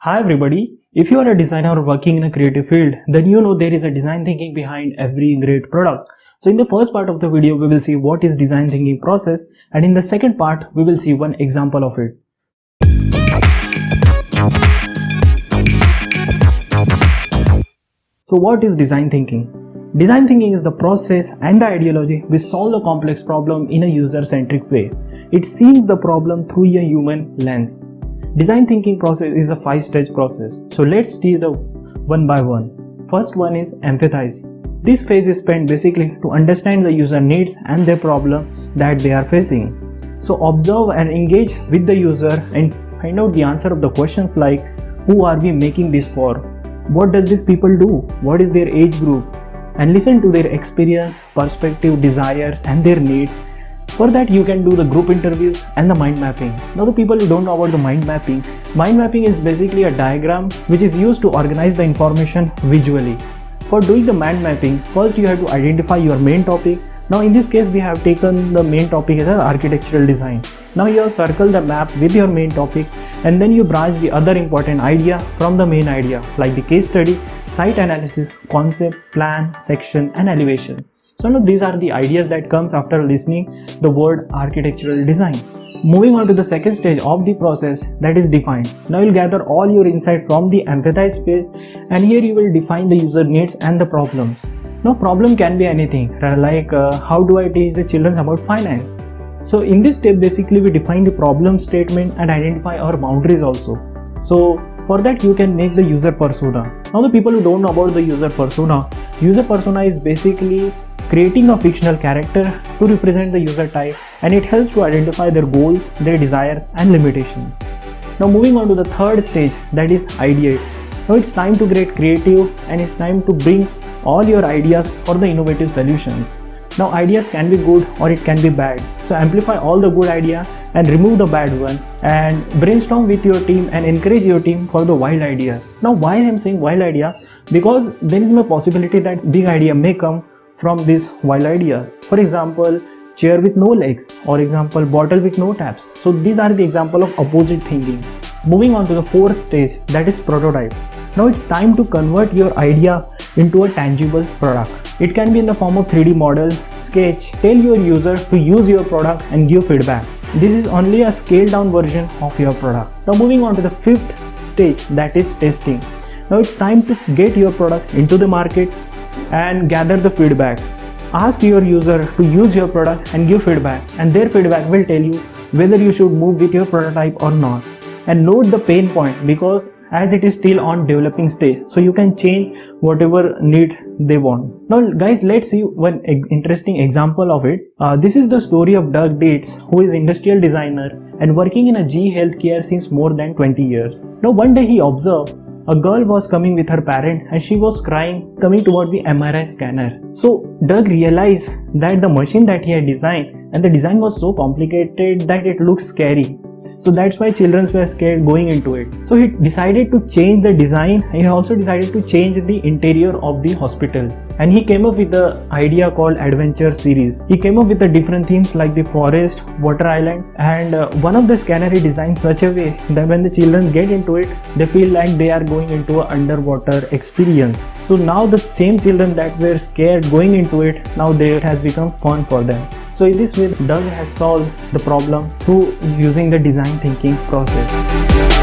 Hi everybody, if you are a designer working in a creative field, then you know there is a design thinking behind every great product. So in the first part of the video, we will see what is design thinking process, and in the second part, we will see one example of it. So what is design thinking? Design thinking is the process and the ideology which solve a complex problem in a user-centric way. It sees the problem through a human lens. Design thinking process is a 5-stage process. So let's see the one by one. First one is empathize. This phase is spent basically to understand the user needs and their problem that they are facing. So observe and engage with the user and find out the answer of the questions like who are we making this for? What does these people do? What is their age group? And listen to their experience, perspective, desires and their needs. For that you can do the group interviews and the mind mapping. Now the people who don't know about the mind mapping is basically a diagram which is used to organize the information visually. For doing the mind mapping, first you have to identify your main topic. Now in this case we have taken the main topic as architectural design. Now you have circled the map with your main topic and then you branch the other important idea from the main idea like the case study, site analysis, concept, plan, section and elevation. So now these are the ideas that comes after listening the word architectural design. Moving on to the second stage of the process, that is define. Now you'll gather all your insight from the empathize phase and here you will define the user needs and the problems. Now problem can be anything like how do I teach the children about finance? So in this step basically we define the problem statement and identify our boundaries also. So for that you can make the user persona. Now the people who don't know about the user persona is basically creating a fictional character to represent the user type and it helps to identify their goals, their desires and limitations. Now moving on to the third stage, that is ideate. Now it's time to get creative and it's time to bring all your ideas for the innovative solutions. Now ideas can be good or it can be bad. So amplify all the good idea and remove the bad one and brainstorm with your team and encourage your team for the wild ideas. Now why I am saying wild idea? Because there is a possibility that big idea may come from these wild ideas. For example, chair with no legs or example bottle with no taps. So these are the example of opposite thinking. Moving on to the fourth stage, that is prototype. Now it's time to convert your idea into a tangible product. It can be in the form of 3D model, sketch. Tell your user to use your product and give feedback. This is only a scaled down version of your product. Now moving on to the fifth stage, that is testing. Now it's time to get your product into the market and gather the feedback. Ask your user to use your product and give feedback and their feedback will tell you whether you should move with your prototype or not. And note the pain point because as it is still on developing stage, so you can change whatever need they want. Now guys, let's see one interesting example of it. This is the story of Doug Dietz, who is industrial designer and working in a G healthcare since more than 20 years. Now one day he observed a girl was coming with her parent and she was crying coming toward the MRI scanner. So Doug realized that the machine that he had designed and the design was so complicated that it looks scary. So that's why children were scared going into it. So he decided to change the design and he also decided to change the interior of the hospital. And he came up with the idea called Adventure Series. He came up with the different themes like the forest, water island and one of the scanner he designed such a way that when the children get into it, they feel like they are going into an underwater experience. So now the same children that were scared going into it, now it has become fun for them. So in this way, Doug has solved the problem through using the design thinking process.